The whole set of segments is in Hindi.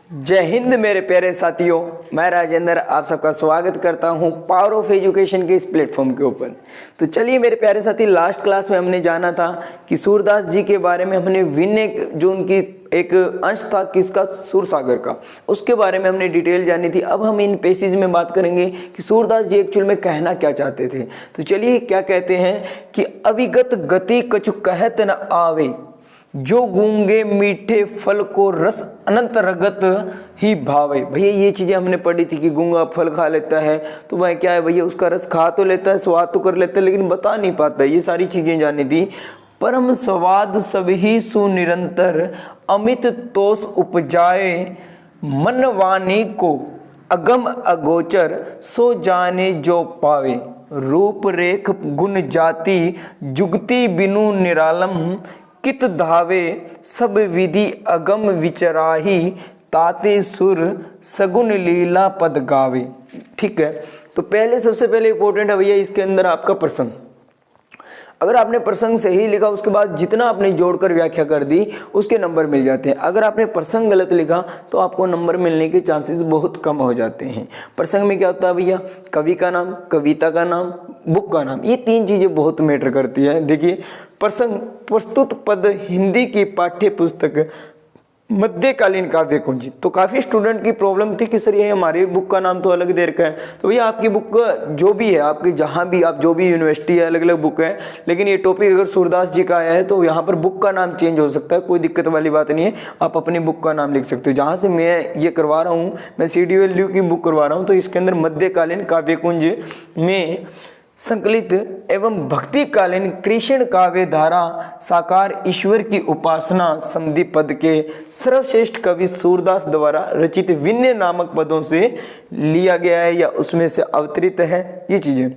जय हिंद मेरे प्यारे साथियों, मैं राजेंद्र आप सबका स्वागत करता हूं पावर ऑफ एजुकेशन के इस प्लेटफॉर्म के ऊपर। तो चलिए मेरे प्यारे साथी, लास्ट क्लास में हमने जाना था कि सूरदास जी के बारे में हमने विनय जो उनकी एक अंश था किसका, सूरसागर का, उसके बारे में हमने डिटेल जानी थी। अब हम इन पेसेज में बात करेंगे कि सूरदास जी एक्चुअल में कहना क्या चाहते थे। तो चलिए क्या कहते हैं कि अविगत गति कछु कहत न आवे, जो गूंगे मीठे फल को रस अनंत रगत ही भावे। भैया ये चीजें हमने पढ़ी थी कि गूंगा फल खा लेता है तो वह क्या है भैया, उसका रस खा तो लेता है, स्वाद तो कर लेता है, लेकिन बता नहीं पाता। ये सारी चीजें जानी थी। परम स्वाद सभी सुनिरंतर, अमित तोष उपजाए, मन वाणी को अगम अगोचर, सो जाने जो पावे। रूप रेख गुण जाति जुगति बिनु निरालम, कित धावे सब विधि अगम विचराही, ताते सुर सगुन लीला पद गावे। ठीक है, तो पहले सबसे पहले इंपॉर्टेंट है भैया इसके अंदर आपका प्रसंग। अगर आपने प्रसंग सही लिखा उसके बाद जितना आपने जोड़कर व्याख्या कर दी उसके नंबर मिल जाते हैं। अगर आपने प्रसंग गलत लिखा तो आपको नंबर मिलने के चांसेस बहुत कम हो जाते हैं। प्रसंग में क्या होता है भैया, कवि का नाम, कविता का नाम, बुक का नाम, ये तीन चीजें बहुत मैटर करती है। देखिए प्रसंग, प्रस्तुत पद, हिंदी की पाठ्य पुस्तक, मध्यकालीन काव्य कुंज। तो काफी स्टूडेंट की प्रॉब्लम थी कि सर ये हमारी बुक का नाम तो अलग दे रखा है। तो भैया आपकी बुक जो भी है, आपकी जहाँ भी आप जो भी यूनिवर्सिटी है, अलग अलग बुक है, लेकिन ये टॉपिक अगर सूरदास जी का आया है तो यहाँ पर बुक का नाम चेंज हो सकता है, कोई दिक्कत वाली बात नहीं है। आप अपनी बुक का नाम लिख सकते हो। जहाँ से मैं ये करवा रहा हूँ, मैं CDU की बुक करवा रहा हूँ, तो इसके अंदर मध्यकालीन काव्य कुंज में संकलित एवं भक्तिकालीन कृष्ण काव्य धारा, साकार ईश्वर की उपासना समधि पद के सर्वश्रेष्ठ कवि सूरदास द्वारा रचित विनय नामक पदों से लिया गया है या उसमें से अवतरित है ये चीजें।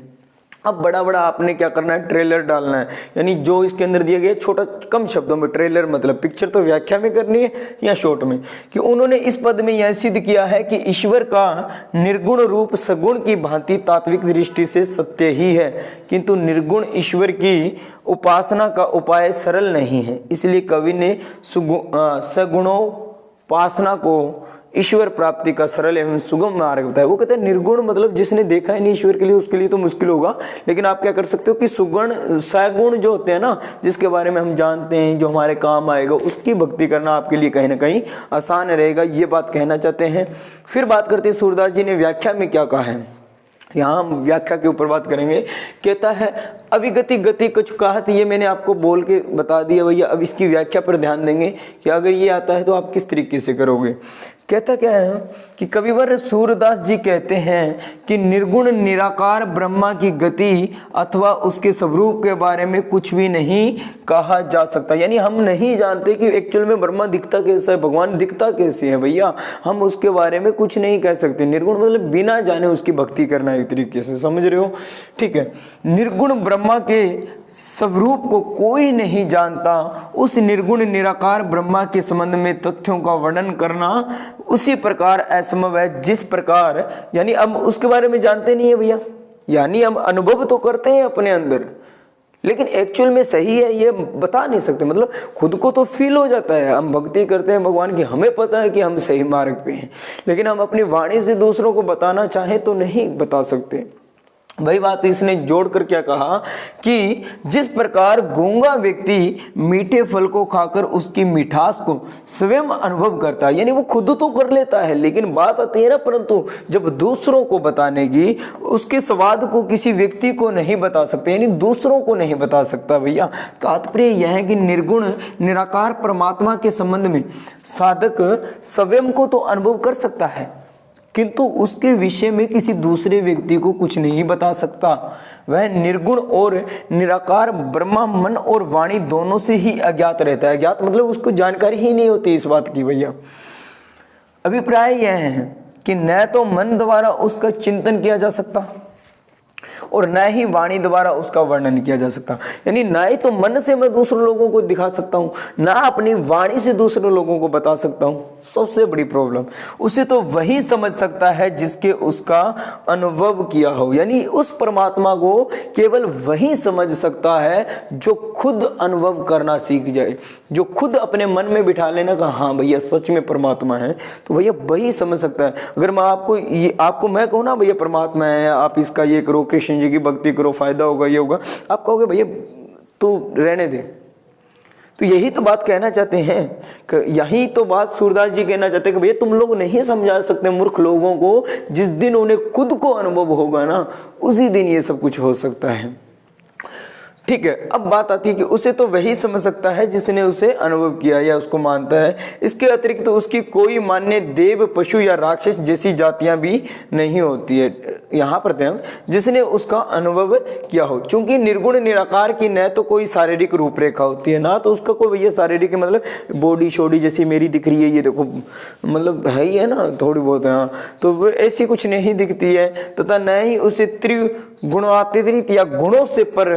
अब बड़ा बड़ा आपने क्या करना है, ट्रेलर डालना है, यानी जो इसके अंदर दिया गया छोटा कम शब्दों में ट्रेलर, मतलब पिक्चर तो व्याख्या में करनी है या शॉर्ट में, कि उन्होंने इस पद में यह सिद्ध किया है कि ईश्वर का निर्गुण रूप सगुण की भांति तात्विक दृष्टि से सत्य ही है, किंतु निर्गुण ईश्वर की उपासना का उपाय सरल नहीं है। इसलिए कवि ने सगुणोपासना को ईश्वर प्राप्ति का सरल एवं सुगम मार्ग बताया। वो कहते हैं निर्गुण मतलब जिसने देखा है नहीं ईश्वर के लिए, उसके लिए तो मुश्किल होगा, लेकिन आप क्या कर सकते हो कि सुगुण सगुण जो होते हैं ना, जिसके बारे में हम जानते हैं, जो हमारे काम आएगा, उसकी भक्ति करना आपके लिए कहीं ना कहीं आसान रहेगा, ये बात कहना चाहते हैं। फिर बात करते हैं सूरदास जी ने व्याख्या में क्या कहा है। यहाँ हम व्याख्या के ऊपर बात करेंगे। कहता है अविगति गति कुछ कहत, ये मैंने आपको बोल के बता दिया भैया। अब इसकी व्याख्या पर ध्यान देंगे कि अगर ये आता है तो आप किस तरीके से करोगे। कहता क्या है कि कविवर सूरदास जी कहते हैं कि निर्गुण निराकार ब्रह्मा की गति अथवा उसके स्वरूप के बारे में कुछ भी नहीं कहा जा सकता। यानी हम नहीं जानते कि एक्चुअल में ब्रह्मा दिखता कैसा है, भगवान दिखता कैसे है भैया, हम उसके बारे में कुछ नहीं कह सकते। निर्गुण मतलब बिना जाने उसकी भक्ति करना, एक तरीके से समझ रहे हो। ठीक है, निर्गुण ब्रह्मा के स्वरूप को कोई नहीं जानता, उस निर्गुण निराकार ब्रह्मा के संबंध में तथ्यों का वर्णन करना उसी प्रकार असंभव है जिस प्रकार, यानी हम उसके बारे में जानते नहीं है भैया, यानी हम अनुभव तो करते हैं अपने अंदर, लेकिन एक्चुअल में सही है ये बता नहीं सकते। मतलब खुद को तो फील हो जाता है, हम भक्ति करते हैं भगवान की, हमें पता है कि हम सही मार्ग पे हैं, लेकिन हम अपनी वाणी से दूसरों को बताना चाहें तो नहीं बता सकते। वही बात इसने जोड़कर क्या कहा कि जिस प्रकार गूंगा व्यक्ति मीठे फल को खाकर उसकी मिठास को स्वयं अनुभव करता है, यानी वो खुद तो कर लेता है, लेकिन बात आती है ना, परंतु जब दूसरों को बताने की, उसके स्वाद को किसी व्यक्ति को नहीं बता सकते, यानी दूसरों को नहीं बता सकता भैया। तात्पर्य यह है कि निर्गुण निराकार परमात्मा के संबंध में साधक स्वयं को तो अनुभव कर सकता है, किंतु उसके विषय में किसी दूसरे व्यक्ति को कुछ नहीं बता सकता। वह निर्गुण और निराकार ब्रह्मा मन और वाणी दोनों से ही अज्ञात रहता है। अज्ञात मतलब उसको जानकारी ही नहीं होती इस बात की भैया। अभिप्राय यह है कि न तो मन द्वारा उसका चिंतन किया जा सकता, और न ही वाणी द्वारा उसका वर्णन किया जा सकता। यानी ना ही तो मन से मैं दूसरे लोगों को दिखा सकता हूँ, ना अपनी वाणी से दूसरे लोगों को बता सकता हूँ। सबसे बड़ी प्रॉब्लम, उसे तो वही समझ सकता है जिसके उसका अनुभव किया हो। यानी उस परमात्मा को केवल वही समझ सकता है जो खुद अनुभव करना सीख जाए, जो खुद अपने मन में बिठा लेना कि हाँ भैया सच में परमात्मा है, तो भैया वही समझ सकता है। अगर मैं आपको मैं कहूँ ना भैया परमात्मा है, आप इसका ये करो, कृष्ण जी की भक्ति करो, फायदा होगा, ये होगा, आप कहोगे भैया तो रहने दे। तो यही तो बात कहना चाहते हैं, यही तो बात सूरदास जी कहना चाहते हैं कि भैया तुम लोग नहीं समझा सकते मूर्ख लोगों को, जिस दिन उन्हें खुद को अनुभव होगा ना उसी दिन ये सब कुछ हो सकता है। ठीक है, अब बात आती है कि उसे तो वही समझ सकता है जिसने उसे अनुभव किया या उसको मानता है। इसके अतिरिक्त तो उसकी कोई मान्य देव, पशु या राक्षस जैसी जातियां भी नहीं होती है। यहाँ पर हम जिसने उसका अनुभव किया हो, क्योंकि निर्गुण निराकार की न तो कोई शारीरिक रूपरेखा होती है, ना तो उसका कोई भैया शारीरिक मतलब बॉडी शोडी जैसी मेरी दिख रही है, ये देखो मतलब है ही है ना थोड़ी बहुत, हाँ तो ऐसी कुछ नहीं दिखती है, तथा न ही उसे त्रिगुणातीत या गुणों से पर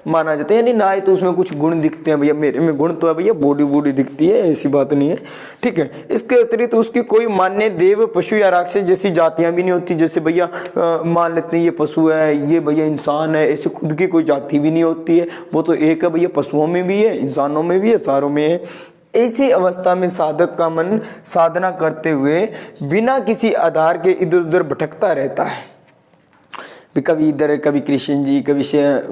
माना जाता है। यानी ना ही तो उसमें कुछ गुण दिखते हैं, भैया मेरे में गुण तो है भैया, बॉडी दिखती है, ऐसी बात नहीं है। ठीक है, इसके अतिरिक्त तो उसकी कोई मान्य देव, पशु या राक्षस जैसी जातियां भी नहीं होती। जैसे भैया मान लेते हैं ये पशु है, ये भैया इंसान है, ऐसे खुद की कोई जाति भी नहीं होती है। वो तो एक है भैया, पशुओं में भी है, इंसानों में भी है, सारों में है। ऐसी अवस्था में साधक का मन साधना करते हुए बिना किसी आधार के इधर उधर भटकता रहता है। कभी इधर, कभी कृष्ण जी, कभी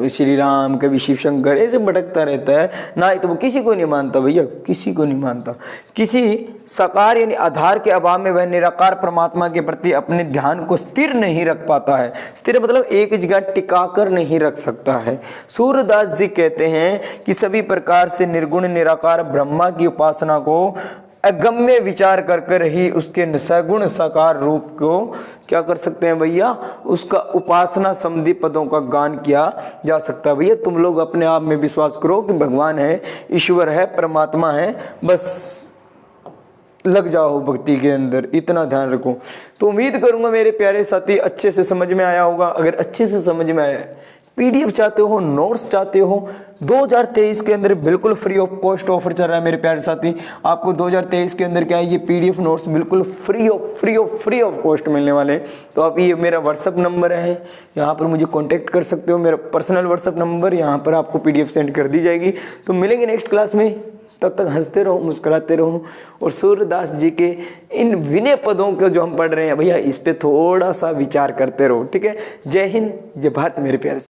श्री राम, कभी शिव शंकर, ऐसे भटकता रहता है। ना ही तो वो किसी को नहीं मानता भैया, किसी को नहीं मानता। किसी साकार यानी आधार के अभाव में वह निराकार परमात्मा के प्रति अपने ध्यान को स्थिर नहीं रख पाता है। स्थिर मतलब एक जगह टिका कर नहीं रख सकता है। सूरदास जी कहते हैं कि सभी प्रकार से निर्गुण निराकार ब्रह्मा की उपासना को अगम्य विचार कर कर ही उसके सगुण साकार रूप को क्या कर सकते हैं भैया, उसका उपासना संबंधी पदों का गान किया जा सकता है। भैया तुम लोग अपने आप में विश्वास करो कि भगवान है, ईश्वर है, परमात्मा है, बस लग जाओ भक्ति के अंदर, इतना ध्यान रखो। तो उम्मीद करूंगा मेरे प्यारे साथी अच्छे से समझ में आया होगा। अगर अच्छे से समझ में आया, पीडीएफ चाहते हो, नोट्स चाहते हो, 2023 के अंदर बिल्कुल फ्री ऑफ कॉस्ट ऑफर चल रहा है मेरे प्यारे साथी। आपको 2023 के अंदर क्या है, ये पीडीएफ नोट्स बिल्कुल फ्री ऑफ कॉस्ट मिलने वाले हैं। तो आप ये मेरा व्हाट्सअप नंबर है, यहाँ पर मुझे कांटेक्ट कर सकते हो, मेरा पर्सनल व्हाट्सअप नंबर, यहाँ पर आपको पीडीएफ सेंड कर दी जाएगी। तो मिलेंगे नेक्स्ट क्लास में, तब तक हंसते रहो, मुस्कुराते रहो और सूरदास जी के इन विनय पदों को जो हम पढ़ रहे हैं भैया, इस पे थोड़ा सा विचार करते रहो। ठीक है, जय हिंद, जय भारत मेरे प्यारे।